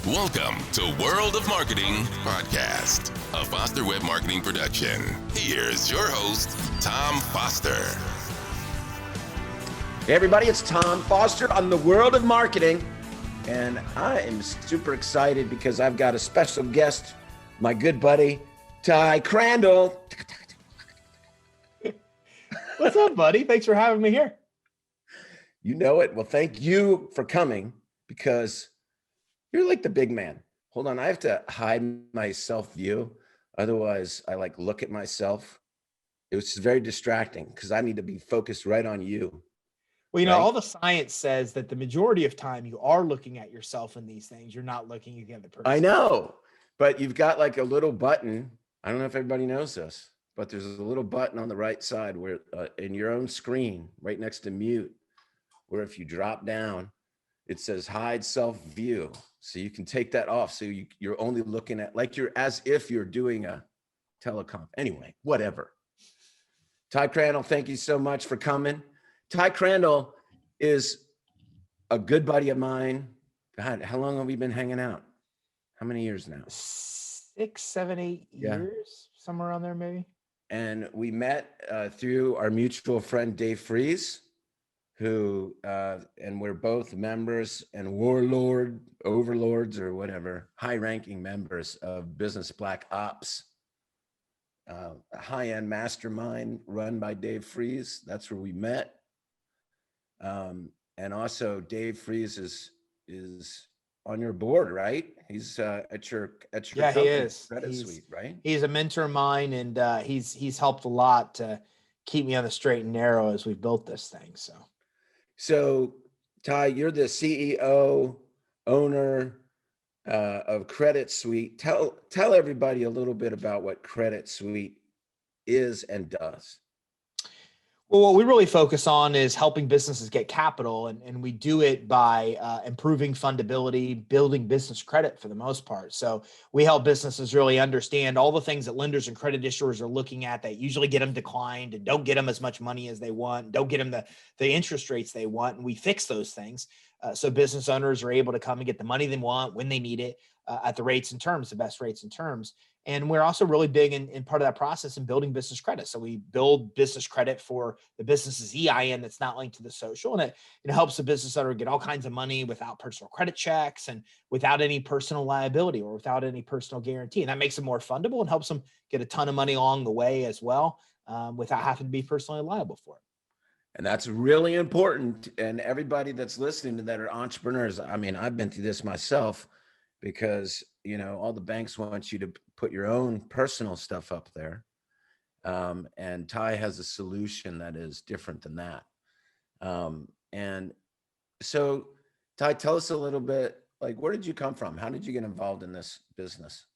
Welcome to World of Marketing Podcast, a Foster Web Marketing production. Here's your host, Tom Foster. Hey everybody, it's Tom Foster on the World of Marketing, and I am super excited because I've got a special guest, my good buddy, Ty Crandall. What's up, buddy? Thanks for having me here. You know it. Well, thank you for coming because you're like the big man. Hold on, I have to hide my self-view. Otherwise, I look at myself. It was very distracting because I need to be focused right on you. Well, you know, Right? all the science says that the majority of time you are looking at yourself in these things. You're not looking at the other person. I know, but you've got like a little button. I don't know if everybody knows this, but there's a little button on the right side where in your own screen, right next to mute, where if you drop down, it says hide self-view. So you can take that off. So you're only looking at, like you're as if you're doing a telecom. Anyway, whatever. Ty Crandall, thank you so much for coming. Ty Crandall is a good buddy of mine. God, how long have we been hanging out? How many years now? 6, 7, 8 Yeah. years, somewhere around there, maybe. And we met through our mutual friend, Dave Fries, who, and we're both members and overlords or whatever, high-ranking members of Business Black Ops, a high-end mastermind run by Dave Fries. That's where we met. And also Dave Fries is on your board, right? He's at your Yeah, he company, is. Credit Suite, right? He's a mentor of mine, and he's helped a lot to keep me on the straight and narrow as we've built this thing. So, Ty, you're the CEO, owner of Credit Suite. Tell everybody a little bit about what Credit Suite is and does. Well, what we really focus on is helping businesses get capital, and we do it by improving fundability, building business credit for the most part. So we help businesses really understand all the things that lenders and credit issuers are looking at that usually get them declined and don't get them as much money as they want, don't get them the interest rates they want, and we fix those things. So business owners are able to come and get the money they want when they need it at the rates and terms, the best rates and terms. And we're also really big in part of that process in building business credit. So we build business credit for the business's EIN that's not linked to the social. And it helps the business owner get all kinds of money without personal credit checks and without any personal liability or without any personal guarantee. And that makes them more fundable and helps them get a ton of money along the way as well, without having to be personally liable for it. And that's really important. And everybody that's listening to that are entrepreneurs. I mean, I've been through this myself because, you know, all the banks want you to put your own personal stuff up there. And Ty has a solution that is different than that. And so, Ty, tell us a little bit, like, where did you come from? How did you get involved in this business?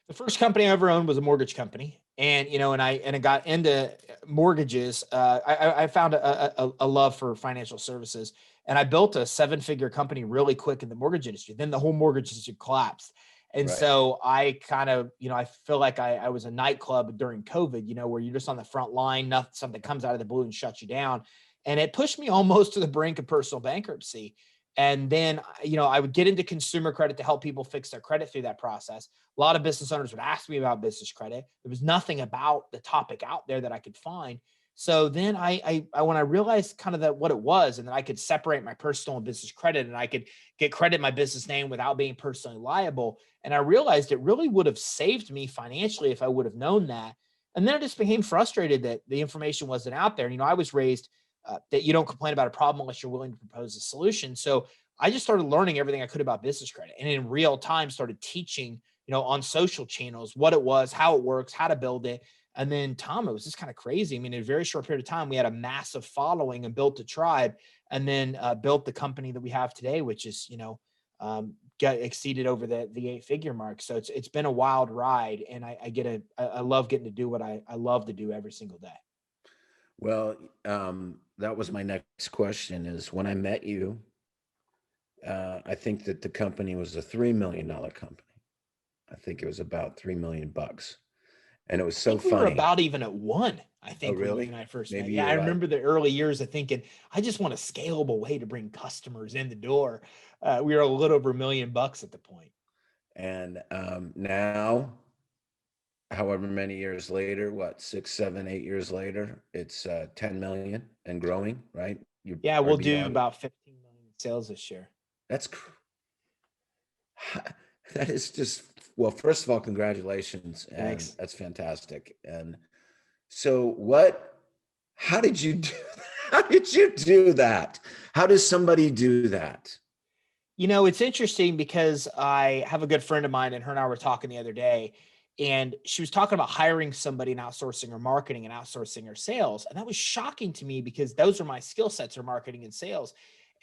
The first company I ever owned was a mortgage company. And, you know, and I got into mortgages. I found a love for financial services, and I built a 7-figure company really quick in the mortgage industry. Then the whole mortgage industry collapsed. And Right. so I kind of, you know, I feel like I was a nightclub during COVID, you know, where you're just on the front line, something comes out of the blue and shuts you down. And it pushed me almost to the brink of personal bankruptcy. And then, you know, I would get into consumer credit to help people fix their credit through that process. A lot of business owners would ask me about business credit. There was nothing about the topic out there that I could find. So then I when I realized kind of what it was, and that I could separate my personal and business credit, and I could get credit in my business name without being personally liable. And I realized it really would have saved me financially if I would have known that. And then I just became frustrated that the information wasn't out there. You know, I was raised that you don't complain about a problem unless you're willing to propose a solution. So I just started learning everything I could about business credit, and in real time started teaching, you know, on social channels, what it was, how it works, how to build it. And then, Tom, it was just kind of crazy. I mean, in a very short period of time, we had a massive following and built a tribe, and then built the company that we have today, which is, you know, got exceeded over the 8-figure mark. So it's been a wild ride, and I love getting to do what I love to do every single day. Well, that was my next question is when I met you, I think that the company was a $3 million company. I think it was about $3 million. And it was so I think funny. we were about even at 1. I think really? when I first Maybe met. Yeah, you're I right. remember the early years of thinking, I just want a scalable way to bring customers in the door. We were a little over $1 million at the point. And now, however many years later, what, 6, 7, 8 years later, it's 10 million and growing, right? You Yeah, are we'll beat do out. about 15 million in sales this year. That's that is just, well, first of all, congratulations, and Thanks. that's fantastic. And so how did you do that? How does somebody do that? You know, it's interesting because I have a good friend of mine, and her and I were talking the other day, and she was talking about hiring somebody and outsourcing her marketing and outsourcing her sales. And that was shocking to me because those are my skill sets, are marketing and sales.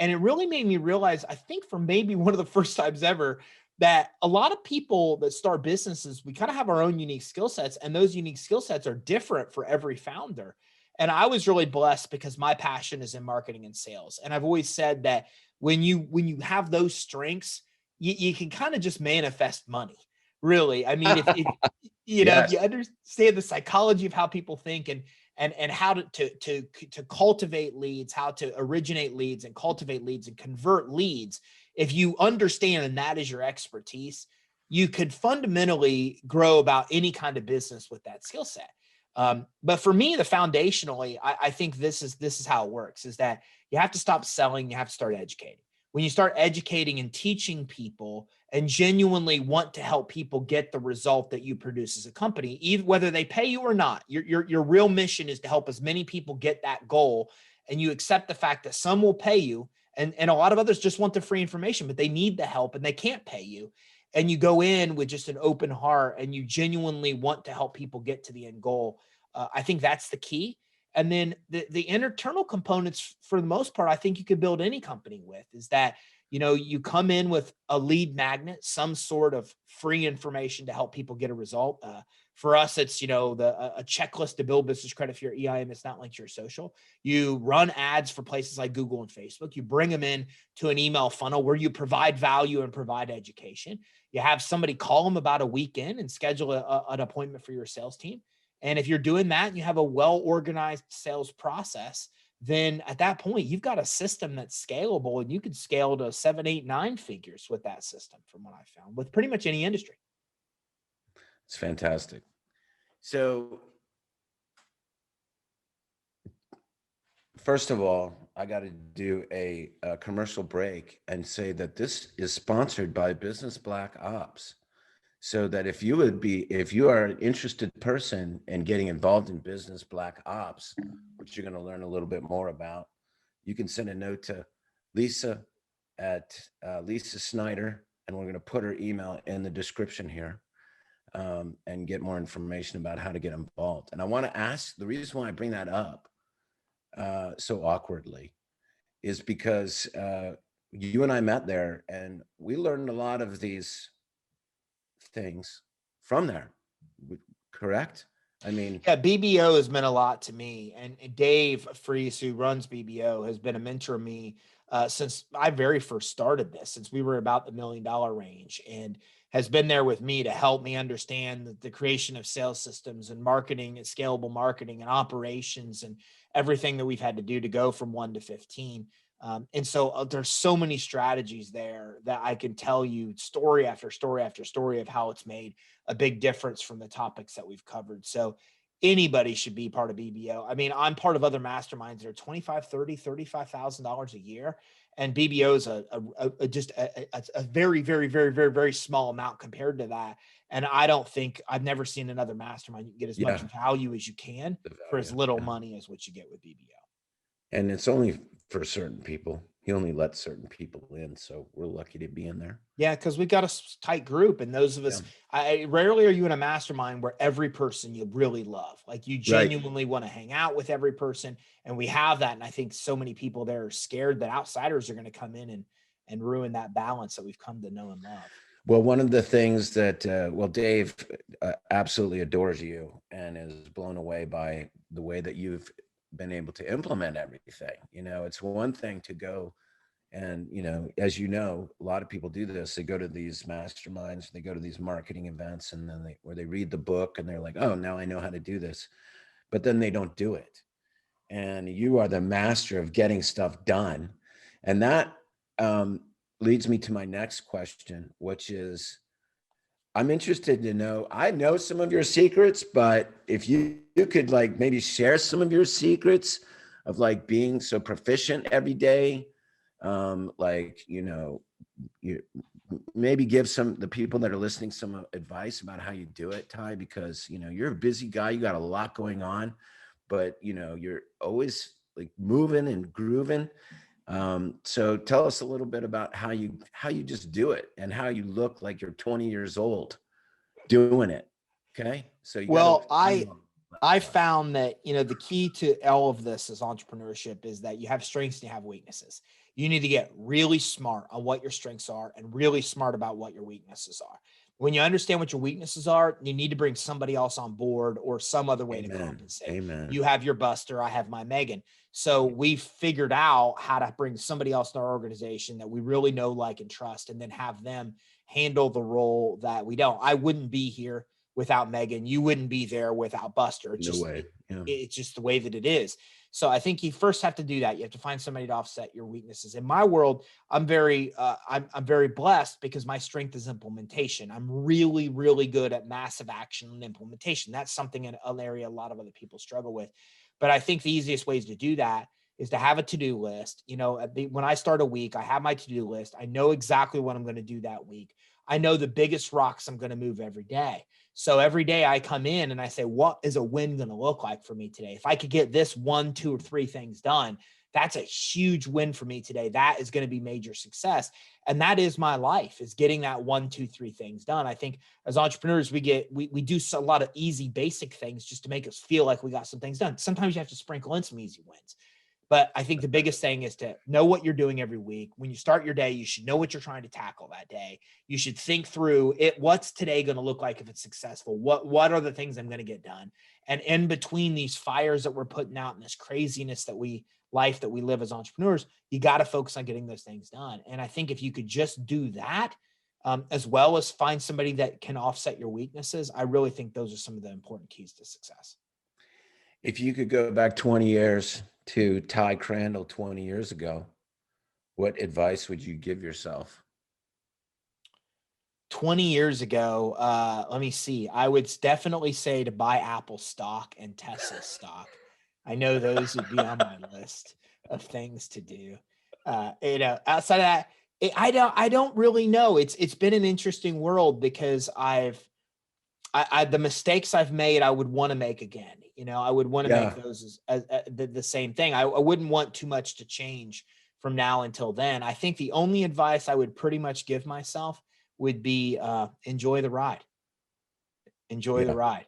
And it really made me realize, I think for maybe one of the first times ever, that a lot of people that start businesses, we kind of have our own unique skill sets, and those unique skill sets are different for every founder. And I was really blessed because my passion is in marketing and sales. And I've always said that when you have those strengths, you can kind of just manifest money. Really, I mean, if you know, if Yes. you understand the psychology of how people think, and how to cultivate leads, how to originate leads and cultivate leads and convert leads, if you understand and that is your expertise, you could fundamentally grow about any kind of business with that skill set. But for me, the foundationally, I think this is how it works: is that you have to stop selling, you have to start educating. When you start educating and teaching people and genuinely want to help people get the result that you produce as a company, even whether they pay you or not, your real mission is to help as many people get that goal. And you accept the fact that some will pay you, and a lot of others just want the free information, but they need the help and they can't pay you. And you go in with just an open heart and you genuinely want to help people get to the end goal. I think that's the key. And then the internal components, for the most part, I think you could build any company with, is that, you know, you come in with a lead magnet, some sort of free information to help people get a result. For us, it's, you know, a checklist to build business credit for your EIN. It's not linked to your social. You run ads for places like Google and Facebook. You bring them in to an email funnel where you provide value and provide education. You have somebody call them about a weekend and schedule an appointment for your sales team. And if you're doing that and you have a well-organized sales process, then at that point, you've got a system that's scalable, and you could scale to 7, 8, 9 figures with that system, from what I found, with pretty much any industry. It's fantastic. So first of all, I got to do a commercial break and say that this is sponsored by Business Black Ops. So that if you are an interested person in getting involved in Business Black Ops, which you're going to learn a little bit more about, you can send a note to Lisa at Lisa Snyder, and we're going to put her email in the description here, and get more information about how to get involved. And I want to ask, the reason why I bring that up so awkwardly is because you and I met there, and we learned a lot of these things from there. Correct? I mean, Yeah, BBO has meant a lot to me. And Dave Fries, who runs BBO, has been a mentor of me since I very first started this, since we were about the $1 million range, and has been there with me to help me understand the creation of sales systems and marketing and scalable marketing and operations and everything that we've had to do to go from 1 to 15. And so there's so many strategies there that I can tell you story after story after story of how it's made a big difference from the topics that we've covered. So anybody should be part of BBO. I mean, I'm part of other masterminds that are $25,000, $30,000, $35,000 a year. And BBO is a very, very, very, very, very small amount compared to that. And I've never seen another mastermind you can get as much yeah, value as you can the for as value, little yeah. money as what you get with BBO. And it's only for certain people. He only lets certain people in, so we're lucky to be in there. Yeah, because we've got a tight group, and those of us, I rarely are you in a mastermind where every person you really love, like you Right. genuinely want to hang out with every person, and we have that. And I think so many people there are scared that outsiders are going to come in and ruin that balance that we've come to know and love. Well, one of the things that, Dave absolutely adores you and is blown away by the way that you've been able to implement everything. You know, it's one thing to go and, you know, as you know, a lot of people do this. They go to these masterminds, they go to these marketing events, and then they read the book and they're like, oh, now I know how to do this. But then they don't do it. And you are the master of getting stuff done. And that leads me to my next question, which is, I'm interested to know, I know some of your secrets, but if you could like maybe share some of your secrets of like being so proficient every day, like, you maybe give the people that are listening some advice about how you do it, Ty, because, you're a busy guy, you got a lot going on, but, you're always like moving and grooving. So tell us a little bit about how you just do it and how you look like you're 20 years old doing it. Okay. So you got to Well, explain all I that to us. found that, the key to all of this as entrepreneurship is that you have strengths and you have weaknesses. You need to get really smart on what your strengths are and really smart about what your weaknesses are. When you understand what your weaknesses are, you need to bring somebody else on board or some other way to Amen. compensate. Amen. You have your Buster, I have my Megan. So we figured out how to bring somebody else in our organization that we really know, like, and trust, and then have them handle the role that we don't. I wouldn't be here without Megan. You wouldn't be there without Buster. No way. Yeah. It's just the way that it is. So I think you first have to do that. You have to find somebody to offset your weaknesses. In my world, I'm very blessed because my strength is implementation. I'm really, really good at massive action and implementation. That's something in an area a lot of other people struggle with. But I think the easiest ways to do that is to have a to-do list. When I start a week, I have my to-do list. I know exactly what I'm going to do that week. I know the biggest rocks I'm going to move every day. So every day I come in and I say, what is a win going to look like for me today? If I could get this 1, 2, or 3 things done, that's a huge win for me today. That is going to be major success. And that is my life, is getting that 1, 2, 3 things done. I think as entrepreneurs, we do a lot of easy, basic things just to make us feel like we got some things done. Sometimes you have to sprinkle in some easy wins. But I think the biggest thing is to know what you're doing every week. When you start your day, you should know what you're trying to tackle that day. You should think through it. What's today going to look like if it's successful? What are the things I'm going to get done? And in between these fires that we're putting out and this craziness that we live as entrepreneurs, you got to focus on getting those things done. And I think if you could just do that, as well as find somebody that can offset your weaknesses, I really think those are some of the important keys to success. If you could go back 20 years to Ty Crandall 20 years ago, what advice would you give yourself? 20 years ago, let me see. I would definitely say to buy Apple stock and Tesla stock. I know those would be on my list of things to do. Outside of that, I don't really know. It's been an interesting world because the mistakes I've made, I would want to make again. I would want to Yeah. make those as the same thing. I wouldn't want too much to change from now until then. I think the only advice I would pretty much give myself would be enjoy the ride. Enjoy the Yeah. ride.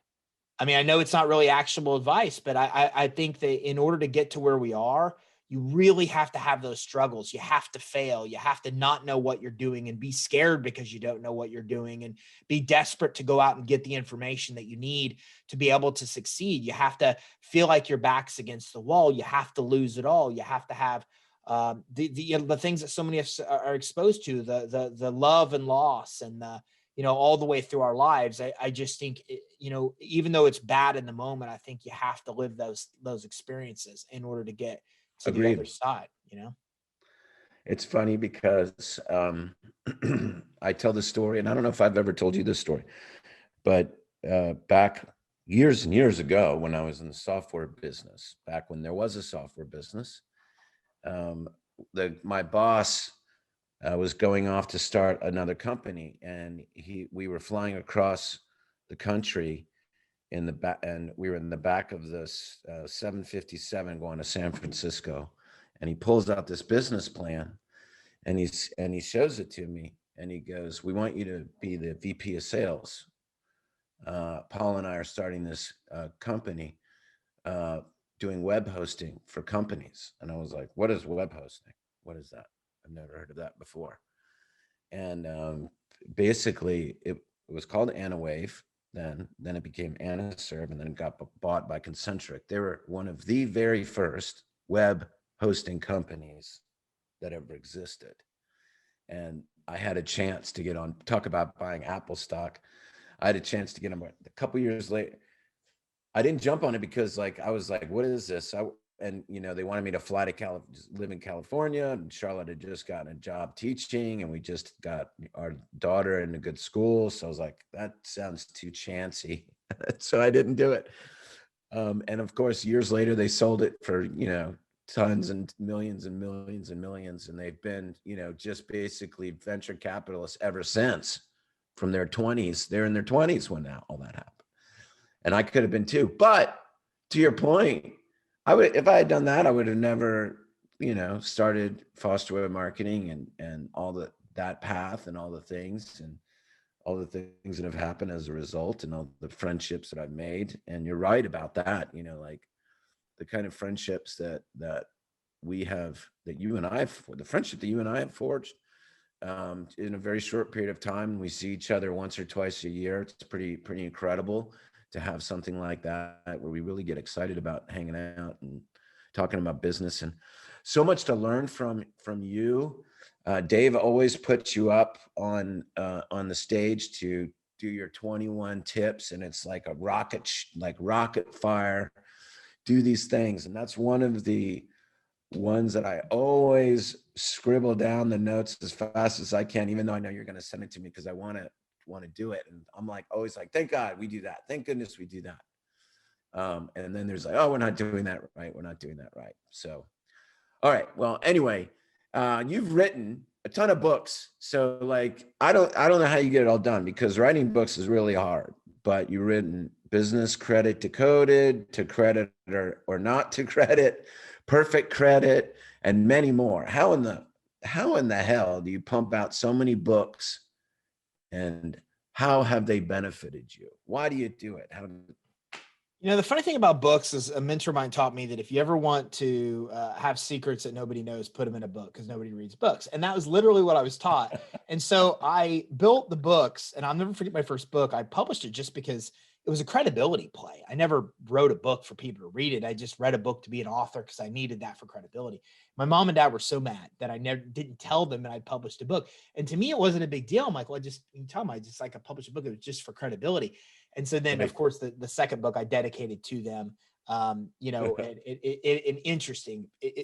I mean, I know it's not really actionable advice, but I think that in order to get to where we are, you really have to have those struggles. You have to fail. You have to not know what you're doing and be scared because you don't know what you're doing, and be desperate to go out and get the information that you need to be able to succeed. You have to feel like your back's against the wall. You have to lose it all. You have to have the things that so many of us are exposed to, the love and loss, and all the way through our lives. I just think, even though it's bad in the moment, I think you have to live those experiences in order to get to Agreed. the other side, It's funny because I tell the story, and I don't know if I've ever told you this story, but back years and years ago when I was in the software business, back when there was a software business, my boss was going off to start another company, and we were flying across the country in the back, and we were in the back of this 757 going to San Francisco, and he pulls out this business plan, and he shows it to me, and he goes, "We want you to be the VP of sales. Paul and I are starting this company doing web hosting for companies." And I was like, "What is web hosting? What is that? I've never heard of that before." And basically it was called AnaWave. Then it became AnaServe, and then it got bought by Concentric. They were one of the very first web hosting companies that ever existed. And I had a chance to get on, talk about buying Apple stock. I had a chance to get on a couple years later. I didn't jump on it because I was like, what is this? and they wanted me to fly to live in California, and Charlotte had just gotten a job teaching, and we just got our daughter in a good school. So I was like, that sounds too chancy. So I didn't do it. And of course, years later, they sold it for, tons and millions and millions and millions. And they've been, just basically venture capitalists ever since, from their 20s. They're in their 20s when all that happened. And I could have been too. But to your point, if I had done that, I would have never, started Foster Web Marketing and all that path and all the things and all the things that have happened as a result, and all the friendships that I've made. And you're right about that, like the kind of friendships that we have, that you and I have, the friendship that you and I have forged in a very short period of time. We see each other once or twice a year. It's pretty incredible to have something like that, where we really get excited about hanging out and talking about business, and so much to learn from you. Dave always puts you up on the stage to do your 21 tips, and it's like a rocket fire. Do these things, and that's one of the ones that I always scribble down the notes as fast as I can, even though I know you're going to send it to me, because I want to do it. And I'm always like, thank God we do that. Thank goodness we do that. And then there's oh, we're not doing that right. We're not doing that right. So, all right. Well, anyway, you've written a ton of books. So I don't know how you get it all done, because writing books is really hard, but you've written Business Credit Decoded, To Credit or Not to Credit, Perfect Credit, and many more. How in the hell do you pump out so many books, and how have they benefited you? Why do you do it? The funny thing about books is, a mentor of mine taught me that if you ever want to have secrets that nobody knows, put them in a book, because nobody reads books. And that was literally what I was taught. And so I built the books, and I'll never forget my first book. I published it just because it was a credibility play. I never wrote a book for people to read it. I just read a book to be an author because I needed that for credibility. My mom and dad were so mad that I didn't tell them that I published a book. And to me, it wasn't a big deal. I'm like, well, you tell them I published a book. It was just for credibility. And so then, of course, the second book I dedicated to them.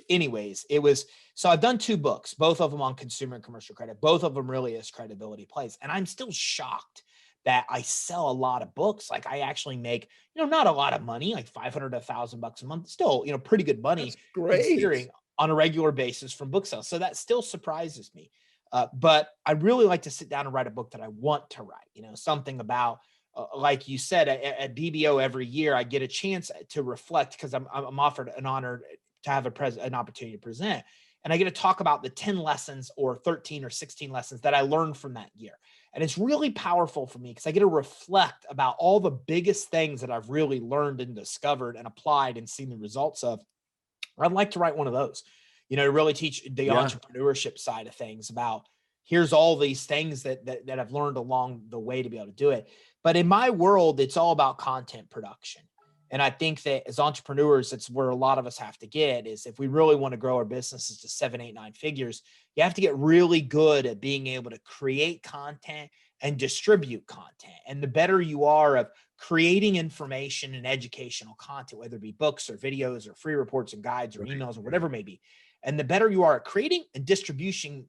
Anyways, it was, so I've done 2 books, both of them on consumer and commercial credit, both of them really as credibility plays. And I'm still shocked that I sell a lot of books. Like, I actually make, not a lot of money, like $500 to $1,000 a month, still, pretty good money. That's great. Considering on a regular basis from book sales. So that still surprises me. But I really like to sit down and write a book that I want to write, something about, like you said, at BBO every year, I get a chance to reflect, because I'm offered an honor to have an opportunity to present. And I get to talk about the 10 lessons or 13 or 16 lessons that I learned from that year. And it's really powerful for me, because I get to reflect about all the biggest things that I've really learned and discovered and applied and seen the results of. I'd like to write one of those, to really teach the entrepreneurship side of things, about here's all these things that I've learned along the way to be able to do it. But in my world, it's all about content production. And I think that as entrepreneurs, that's where a lot of us have to get, is if we really want to grow our businesses to 7, 8, 9 figures, you have to get really good at being able to create content and distribute content. And the better you are of creating information and educational content, whether it be books or videos or free reports and guides or emails or whatever it may be, and the better you are at creating and distributing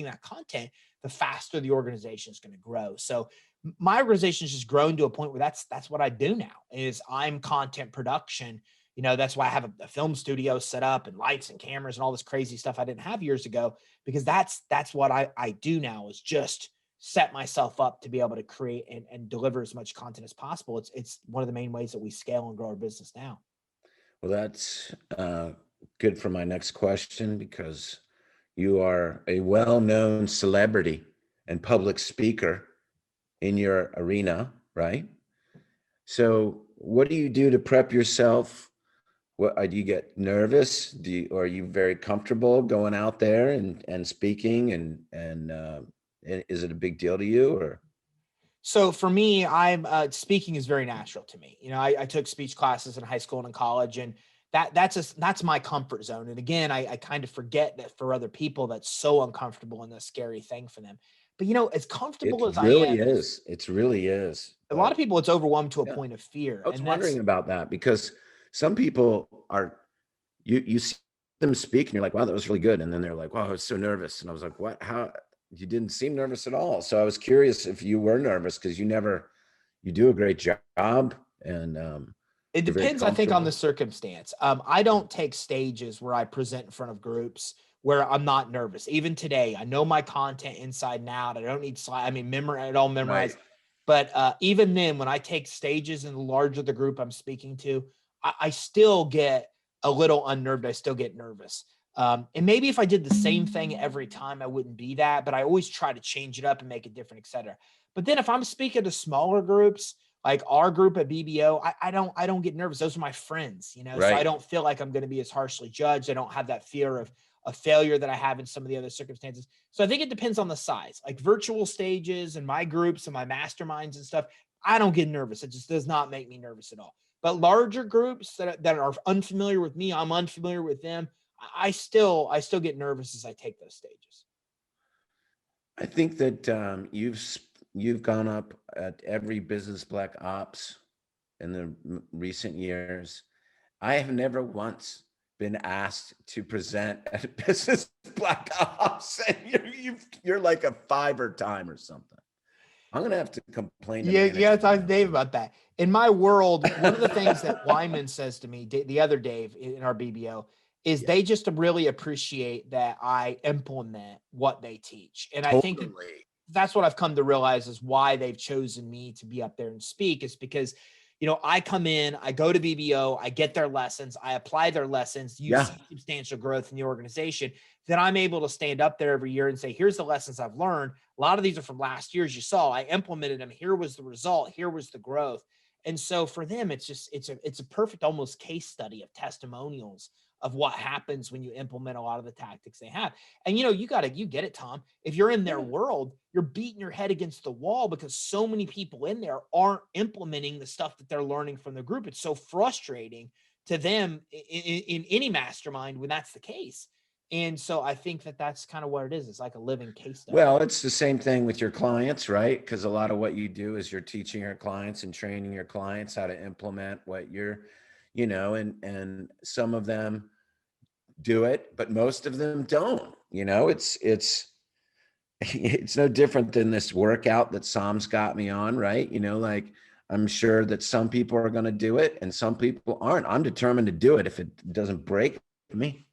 that content, the faster the organization is going to grow. So my organization has just grown to a point where that's what I do now, is I'm content production. That's why I have a film studio set up and lights and cameras and all this crazy stuff I didn't have years ago, because that's what I do now, is just set myself up to be able to create and deliver as much content as possible. It's one of the main ways that we scale and grow our business now. Well, that's good for my next question, because you are a well-known celebrity and public speaker in your arena, right? So what do you do to prep yourself? What do you get nervous? Or are you very comfortable going out there and speaking, and is it a big deal to you? Or so for me, I'm speaking is very natural to me. I took speech classes in high school and in college, and that's my comfort zone. And again, I kind of forget that for other people, that's so uncomfortable and a scary thing for them. But as comfortable as I am, it really is. A lot of people, it's overwhelmed to a point of fear. I was wondering about that, because some people are you see them speak and you're like, wow, that was really good. And then they're like, wow, I was so nervous. And I was like, what? How? You didn't seem nervous at all. So I was curious if you were nervous, because you do a great job, and It you're very depends, I think, on the comfortable. circumstance. I don't take stages where I present in front of groups where I'm not nervous. Even today, I know my content inside and out. I don't need slide. I mean, memorize it all memorized. Right. But even then, when I take stages and the larger the group I'm speaking to, I still get a little unnerved. I still get nervous. And maybe if I did the same thing every time, I wouldn't be that. But I always try to change it up and make it different, et cetera. But then if I'm speaking to smaller groups, like our group at BBO, I don't get nervous. Those are my friends, you know, so I Right. don't feel like I'm going to be as harshly judged. I don't have that fear of a failure that I have in some of the other circumstances. So I think it depends on the size. Like virtual stages and my groups and my masterminds and stuff, I don't get nervous. It just does not make me nervous at all. But larger groups that are unfamiliar with me, I'm unfamiliar with them. I still get nervous as I take those stages. I think that you've gone up at every Business Black Ops in the recent years. I have never once been asked to present at a Business Black Ops, and you're like a 5 time or something. I'm gonna have to complain to Yeah, management. you gotta talk to Dave about that. In my world, one of the things that Wyman says to me, the other Dave in our BBO, is Yeah. they just really appreciate that I implement what they teach. And I think that Totally. that's what I've come to realize is why they've chosen me to be up there and speak, is because, you know, I come in, I go to BBO, I get their lessons, I apply their lessons, you Yeah. see substantial growth in the organization. Then I'm able to stand up there every year and say, here's the lessons I've learned. A lot of these are from last year, as you saw. I implemented them. Here was the result. Here was the growth. And so for them, it's a perfect almost case study of testimonials of what happens when you implement a lot of the tactics they have. And you know, you get it, Tom. If you're in their world, you're beating your head against the wall because so many people in there aren't implementing the stuff that they're learning from the group. It's so frustrating to them in any mastermind when that's the case. And so I think that that's kind of what it is. It's like a living case study. Well, it's the same thing with your clients, right? Because a lot of what you do is you're teaching your clients and training your clients how to implement what you're, and some of them do it, but most of them don't. It's no different than this workout that Sam's got me on, right? Like I'm sure that some people are going to do it and some people aren't. I'm determined to do it if it doesn't break me.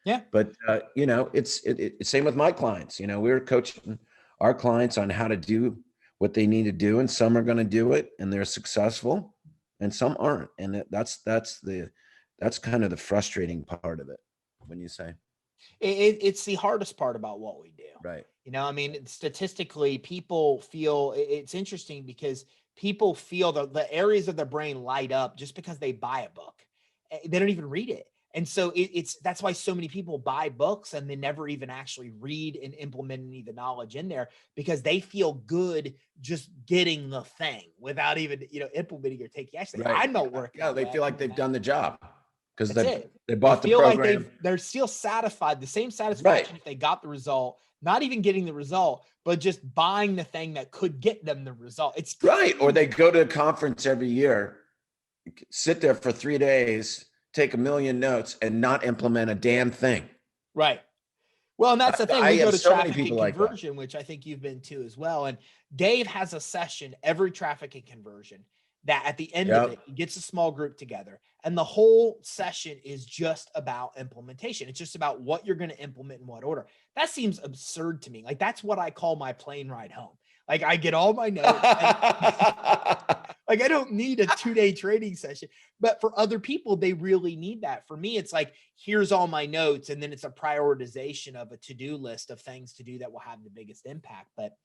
Yeah. But it's same with my clients. We're coaching our clients on how to do what they need to do, and some are going to do it and they're successful, and some aren't. And that's kind of the frustrating part of it when you say it's the hardest part about what we do. right. I mean, statistically, people feel it's interesting because people feel the areas of their brain light up just because they buy a book. They don't even read it. And so that's why so many people buy books and they never even actually read and implement any of the knowledge in there, because they feel good just getting the thing without even, implementing or taking action. Right. I'm not working. Yeah, they feel like they've done the job because they bought the feel program. like they're still satisfied, the same satisfaction if they got the result, not even getting the result, but just buying the thing that could get them the result. It's right. Or they go to a conference every year, sit there for 3 days, take 1 million notes, and not implement a damn thing. Right. Well, and that's the thing. We go to traffic and conversion, like which I think you've been to as well. And Dave has a session every traffic and conversion that at the end of it, he gets a small group together, and the whole session is just about implementation. It's just about what you're going to implement in what order. That seems absurd to me. Like that's what I call my plane ride home. Like I get all my notes. Like I don't need a 2-day training session, but for other people, they really need that. For me, it's like, here's all my notes. And then it's a prioritization of a to-do list of things to do that will have the biggest impact. But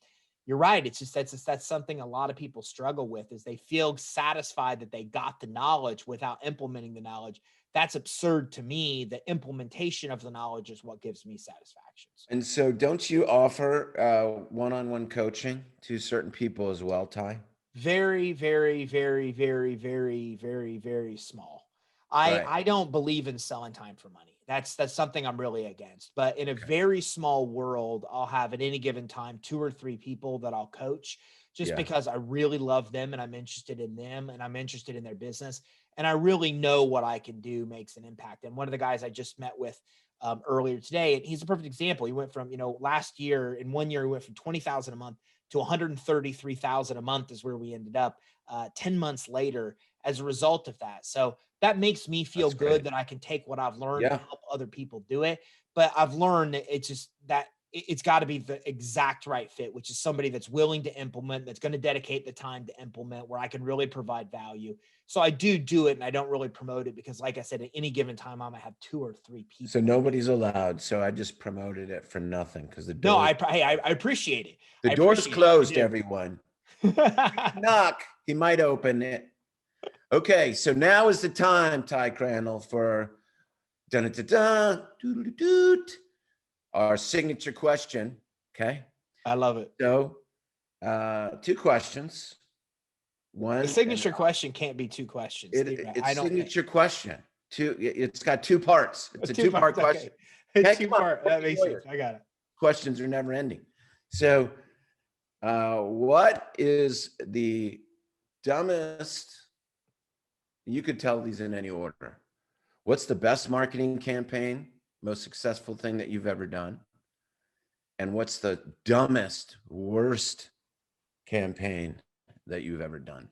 you're right. It's just, that's something a lot of people struggle with, is they feel satisfied that they got the knowledge without implementing the knowledge. That's absurd to me. The implementation of the knowledge is what gives me satisfaction. And so don't you offer one-on-one coaching to certain people as well, Ty? Very, very, very, very, very, very, very small. I don't believe in selling time for money. That's something I'm really against. But in a very small world, I'll have at any given time 2 or 3 people that I'll coach just because I really love them and I'm interested in them and I'm interested in their business. and I really know what I can do makes an impact. And one of the guys I just met with earlier today, and he's a perfect example. He went from, last year, in 1 year, he went from 20,000 a month to 133,000 a month is where we ended up 10 months later as a result of that. So that makes me feel good that I can take what I've learned and help other people do it. But I've learned that it's got to be the exact right fit, which is somebody that's willing to implement, that's going to dedicate the time to implement, where I can really provide value. So I do it, and I don't really promote it because, like I said, at any given time, I might have 2 or 3 people. So nobody's allowed. So I just promoted it for nothing because the door. No, I appreciate it. The door's closed, everyone. Knock. He might open it. Okay, so now is the time, Ty Crandall, for our signature question. Okay, I love it. So 2 questions. One, the signature question can't be 2 questions. It's signature question. It's got 2 parts. It's a 2-part question. Okay, 2-part. That makes sense. I got it. Questions are never ending. So what is the dumbest, you could tell these in any order. What's the best marketing campaign, most successful thing that you've ever done? And what's the dumbest, worst campaign that you've ever done?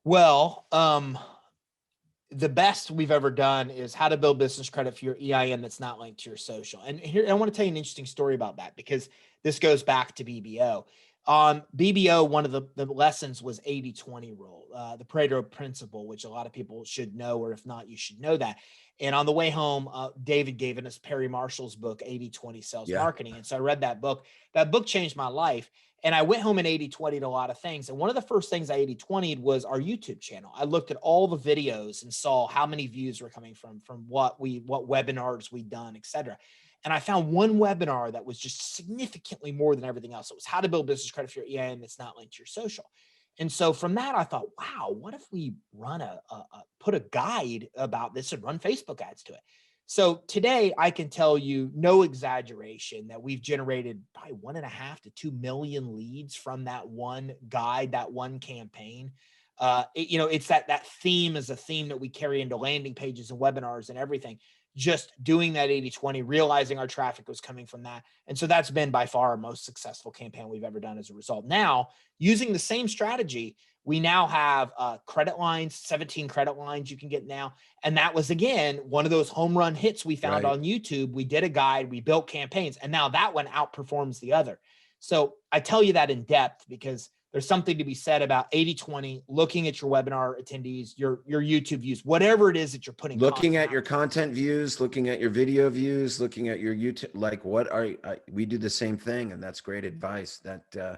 Well, the best we've ever done is how to build business credit for your EIN that's not linked to your social. And here, I want to tell you an interesting story about that, because this goes back to BBO. BBO, one of the lessons was 80-20 rule, the Pareto principle, which a lot of people should know, or if not, you should know that. And on the way home, David gave us Perry Marshall's book, 80-20 Sales Marketing. And so I read that book. That book changed my life. And I went home and 80-20'd a lot of things. And one of the first things I 80-20'd was our YouTube channel. I looked at all the videos and saw how many views were coming from what webinars we'd done, et cetera. And I found one webinar that was just significantly more than everything else. It was how to build business credit for your EIN that's not linked to your social. And so from that, I thought, wow, what if we put a guide about this and run Facebook ads to it? So today I can tell you, no exaggeration, that we've generated probably 1.5 to 2 million leads from that one guide, that one campaign. It's that theme is a theme that we carry into landing pages and webinars and everything. Just doing that 80-20, realizing our traffic was coming from that. And so that's been by far our most successful campaign we've ever done as a result. Now, using the same strategy, we now have credit lines, 17 credit lines you can get now. And that was, again, one of those home run hits we found on YouTube. We did a guide, we built campaigns, and now that one outperforms the other. So I tell you that in depth because there's something to be said about 80-20, looking at your webinar attendees, your YouTube views, whatever it is that you're putting. Looking at your content views, looking at your video views, looking at your YouTube, like we do the same thing. And that's great advice.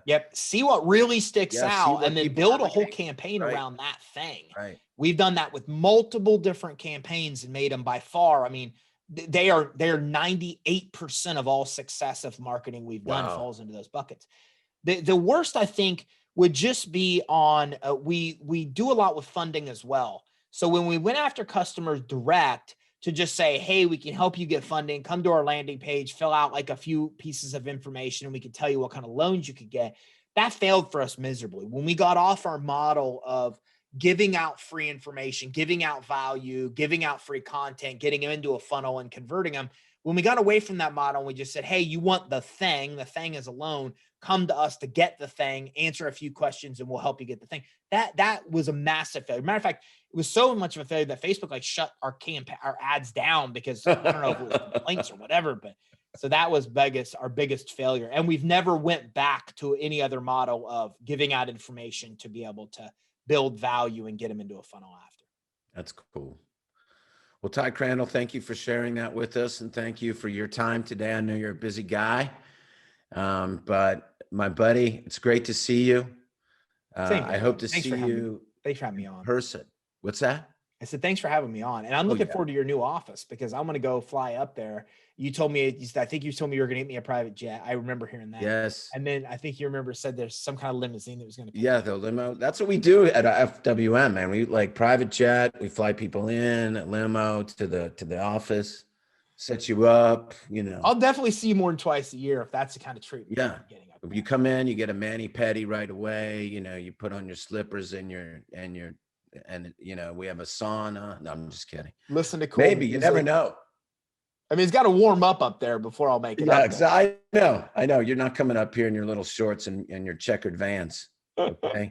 Yep. See what really sticks out and then build a whole campaign around that thing. Right. We've done that with multiple different campaigns and made them by far. I mean, they are 98% of all success of marketing we've done falls into those buckets. The worst, I think, would just be on, we do a lot with funding as well. So when we went after customers direct to just say, hey, we can help you get funding, come to our landing page, fill out like a few pieces of information, and we can tell you what kind of loans you could get, that failed for us miserably. When we got off our model of giving out free information, giving out value, giving out free content, getting them into a funnel and converting them, when we got away from that model, we just said, hey, you want the thing is a loan, come to us to get the thing, answer a few questions, and we'll help you get the thing. That was a massive failure. Matter of fact, it was so much of a failure that Facebook shut our ads down because I don't know if it was complaints or whatever, but so that was our biggest failure. And we've never went back to any other model of giving out information to be able to build value and get them into a funnel after. That's cool. Well, Ty Crandall, thank you for sharing that with us, and thank you for your time today. I know you're a busy guy, but my buddy, it's great to see you. I hope to see you. Thanks for having me on. In person. What's that? I said, thanks for having me on. And I'm looking forward to your new office because I'm going to go fly up there. You told me, I think you told me you were going to get me a private jet. I remember hearing that. Yes. And then I think you said there's some kind of limousine that was going to come. Yeah, the limo. That's what we do at FWM, man. We private jet. We fly people in, a limo to the office, set you up, I'll definitely see you more than twice a year if that's the kind of treatment you're getting up You come in, you get a mani-pedi right away. You put on your slippers and your and we have a sauna. No, I'm just kidding. Listen to cool Maybe you never know. I mean, it's got to warm up there before I'll make it. Yeah, up I know. You're not coming up here in your little shorts and your checkered Vans. Okay.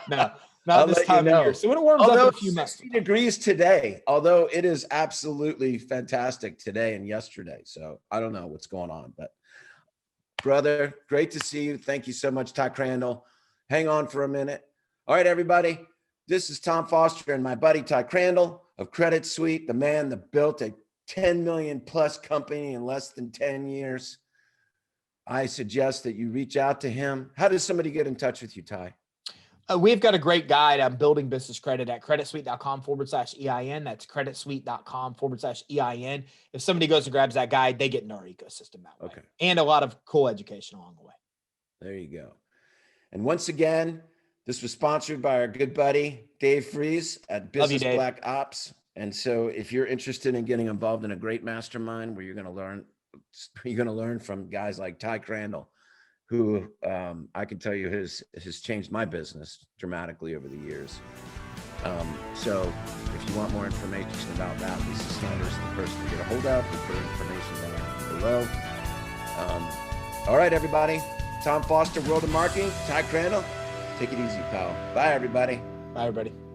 No, not this time of year. So when it warms up in a few months. 60 degrees today, although it is absolutely fantastic today and yesterday. So I don't know what's going on, but brother, great to see you. Thank you so much, Ty Crandall. Hang on for a minute. All right, everybody. This is Tom Foster and my buddy Ty Crandall of Credit Suite, the man that built a 10 million plus company in less than 10 years. I suggest that you reach out to him. How does somebody get in touch with you, Ty? We've got a great guide on building business credit at creditsuite.com/EIN. That's creditsuite.com/EIN. If somebody goes and grabs that guide, they get into our ecosystem that way. Okay. And a lot of cool education along the way. There you go. And once again, this was sponsored by our good buddy, Dave Fries at Business Black Ops. And so if you're interested in getting involved in a great mastermind where you're going to learn from guys like Ty Crandall, who I can tell you has changed my business dramatically over the years. So if you want more information about that, Lisa Snyder is the person to get a hold of. We'll put information down below. All right, everybody. Tom Foster, World of Marketing. Ty Crandall. Take it easy, pal. Bye, everybody. Bye, everybody.